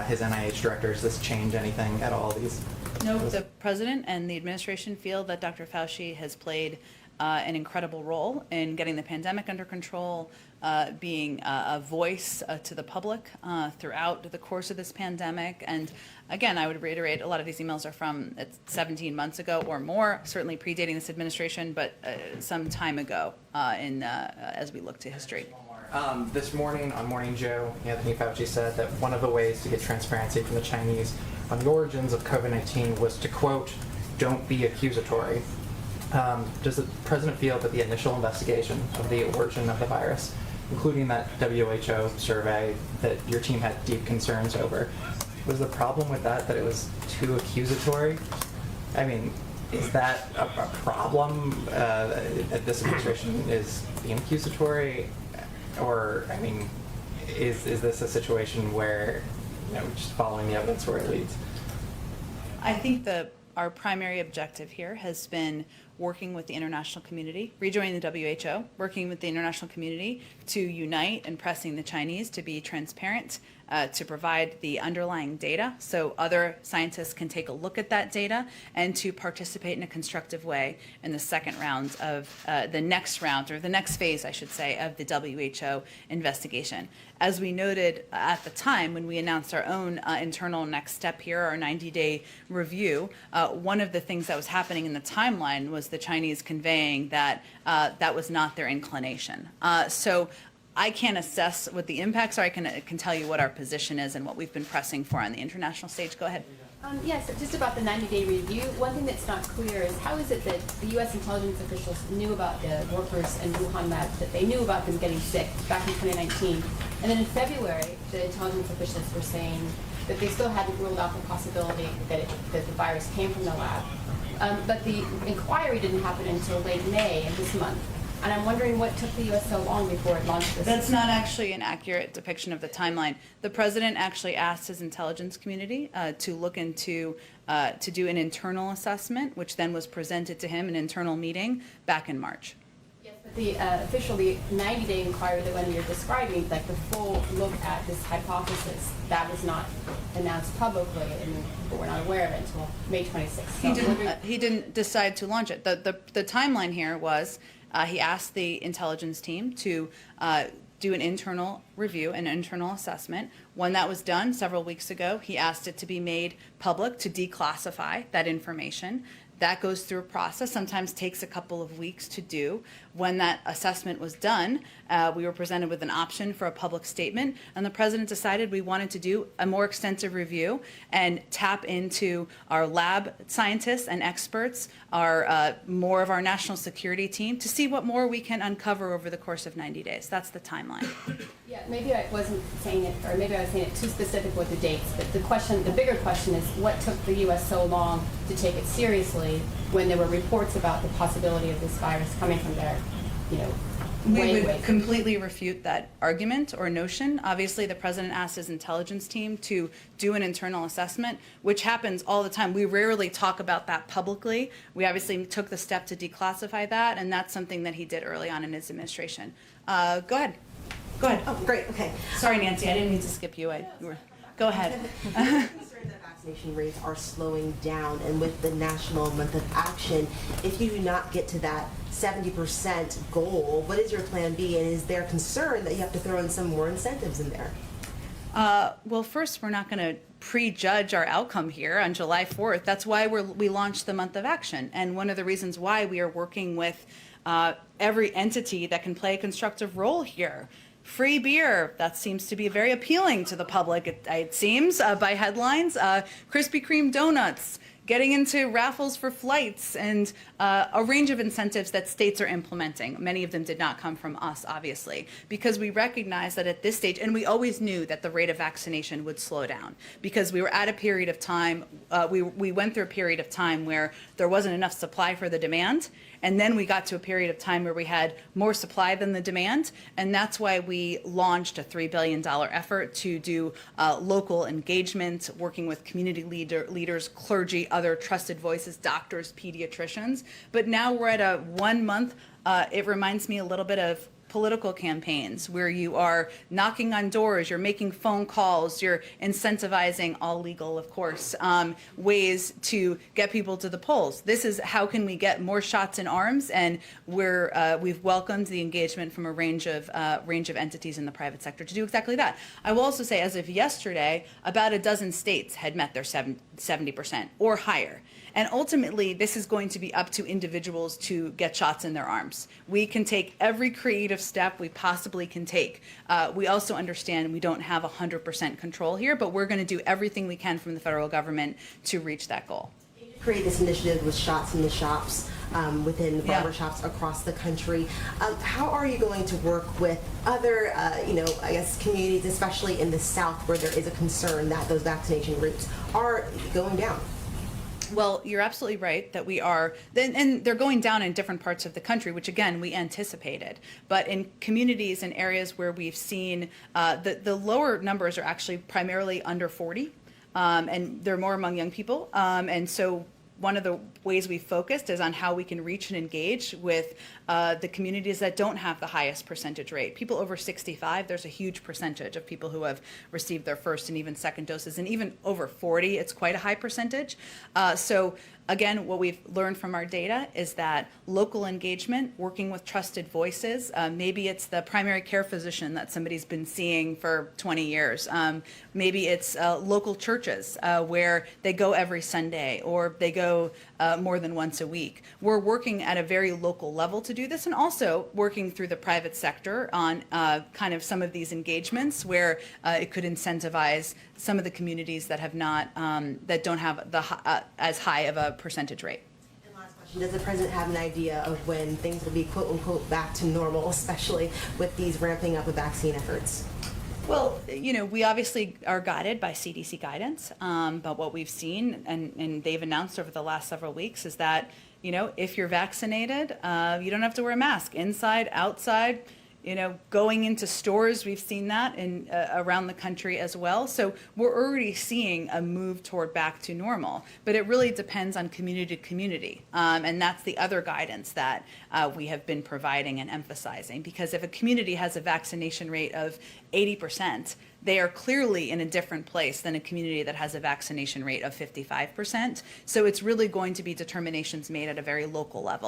his NIH director. Does this change anything at all? No, the president and the administration feel that Dr. Fauci has played an incredible role in getting the pandemic under control, being a voice to the public throughout the course of this pandemic. And again, I would reiterate, a lot of these emails are from 17 months ago or more, certainly predating this administration, but some time ago as we look to history. This morning on Morning Joe, Anthony Fauci said that one of the ways to get transparency from the Chinese on the origins of COVID-19 was to, quote, "don't be accusatory." Does the president feel that the initial investigation of the origin of the virus, including that WHO survey that your team had deep concerns over, was the problem with that it was too accusatory? I mean, is that a problem that this administration is being accusatory? Or, I mean, is this a situation where, just following the evidence where it leads? I think our primary objective here has been working with the international community, rejoining the WHO, working with the international community to unite and pressing the Chinese to be transparent, to provide the underlying data so other scientists can take a look at that data and to participate in a constructive way in the second round of the next phase, I should say, of the WHO investigation. As we noted at the time when we announced our own internal next step here, our 90-day review, one of the things that was happening in the timeline was the Chinese conveying that that was not their inclination. So I can't assess what the impacts are. I can tell you what our position is and what we've been pressing for on the international stage. Go ahead. Yes, just about the 90-day review, one thing that's not clear is how is it that the U.S. intelligence officials knew about the workers in Wuhan lab, that they knew about them getting sick back in 2019, and then in February, the intelligence officials were saying that they still hadn't ruled out the possibility that the virus came from the lab. But the inquiry didn't happen until late May of this month. And I'm wondering what took the U.S. so long before it launched this. That's not actually an accurate depiction of the timeline. The president actually asked his intelligence community to look into, to do an internal assessment, which then was presented to him, an internal meeting, back in March. Yes, but the 90-day inquiry, the one you're describing, like the full look at this hypothesis, that was not announced publicly, and people were not aware of it until May 26th. He didn't decide to launch it. The timeline here was, he asked the intelligence team to do an internal review, an internal assessment. When that was done several weeks ago, he asked it to be made public, to declassify that information. That goes through a process, sometimes takes a couple of weeks to do. When that assessment was done, we were presented with an option for a public statement, and the president decided we wanted to do a more extensive review and tap into our lab scientists and experts, more of our national security team, to see what more we can uncover over the course of 90 days. That's the timeline. Yeah, maybe I wasn't saying it, or maybe I was saying it too specific with the dates, but the bigger question is what took the U.S. so long to take it seriously when there were reports about the possibility of this virus coming from there, We would completely refute that argument or notion. Obviously, the president asked his intelligence team to do an internal assessment, which happens all the time. We rarely talk about that publicly. We obviously took the step to declassify that, and that's something that he did early on in his administration. Go ahead. Go ahead. Oh, great. Okay. Sorry, Nancy. I didn't mean to skip you. Go ahead. Vaccination rates are slowing down, and with the National Month of Action, if you do not get to that 70% goal, what is your plan B, and is there concern that you have to throw in some more incentives in there? Well, first, we're not going to prejudge our outcome here on July 4th. That's why we launched the Month of Action, and one of the reasons why we are working with every entity that can play a constructive role here. Free beer, that seems to be very appealing to the public, it seems, by headlines. Krispy Kreme donuts, getting into raffles for flights, and a range of incentives that states are implementing. Many of them did not come from us, obviously, because we recognize that at this stage, and we always knew that the rate of vaccination would slow down, because we were at a period of time, we went through a period of time where there wasn't enough supply for the demand, and then we got to a period of time where we had more supply than the demand, and that's why we launched a $3 billion effort to do local engagement, working with community leaders, clergy, other trusted voices, doctors, pediatricians. But now we're at a 1 month. It reminds me a little bit of political campaigns where you are knocking on doors, you're making phone calls, you're incentivizing, all legal, of course, ways to get people to the polls. This is how can we get more shots in arms, and we've welcomed the engagement from a range of entities in the private sector to do exactly that. I will also say, as of yesterday, about a dozen states had met their 70% or higher. And ultimately, this is going to be up to individuals to get shots in their arms. We can take every creative step we possibly can take. We also understand we don't have 100% control here, but we're going to do everything we can from the federal government to reach that goal. Create this initiative with Shots in the Shops within Yeah. barbershops across the country. How are you going to work with other, I guess, communities, especially in the South, where there is a concern that those vaccination rates are going down? Well, you're absolutely right that we are, and they're going down in different parts of the country, which again, we anticipated. But in communities and areas where we've seen the lower numbers are actually primarily under 40, and they're more among young people. And so one of the ways we focused is on how we can reach and engage with the communities that don't have the highest percentage rate. People over 65, there's a huge percentage of people who have received their first and even second doses, and even over 40, it's quite a high percentage. So again, what we've learned from our data is that local engagement, working with trusted voices, maybe it's the primary care physician that somebody's been seeing for 20 years. Maybe it's local churches where they go every Sunday, or they go more than once a week. We're working at a very local level to do this, and also working through the private sector on kind of some of these engagements where it could incentivize some of the communities that have not, that don't have as high of a percentage rate. And last question, does the president have an idea of when things will be quote unquote back to normal, especially with these ramping up of vaccine efforts? Well, we obviously are guided by CDC guidance, but what we've seen, and they've announced over the last several weeks, is that, if you're vaccinated, you don't have to wear a mask inside, outside. Going into stores, we've seen that in around the country as well. So we're already seeing a move toward back to normal, but it really depends on community to community. And that's the other guidance that we have been providing and emphasizing, because if a community has a vaccination rate of 80%, they are clearly in a different place than a community that has a vaccination rate of 55%. So it's really going to be determinations made at a very local level.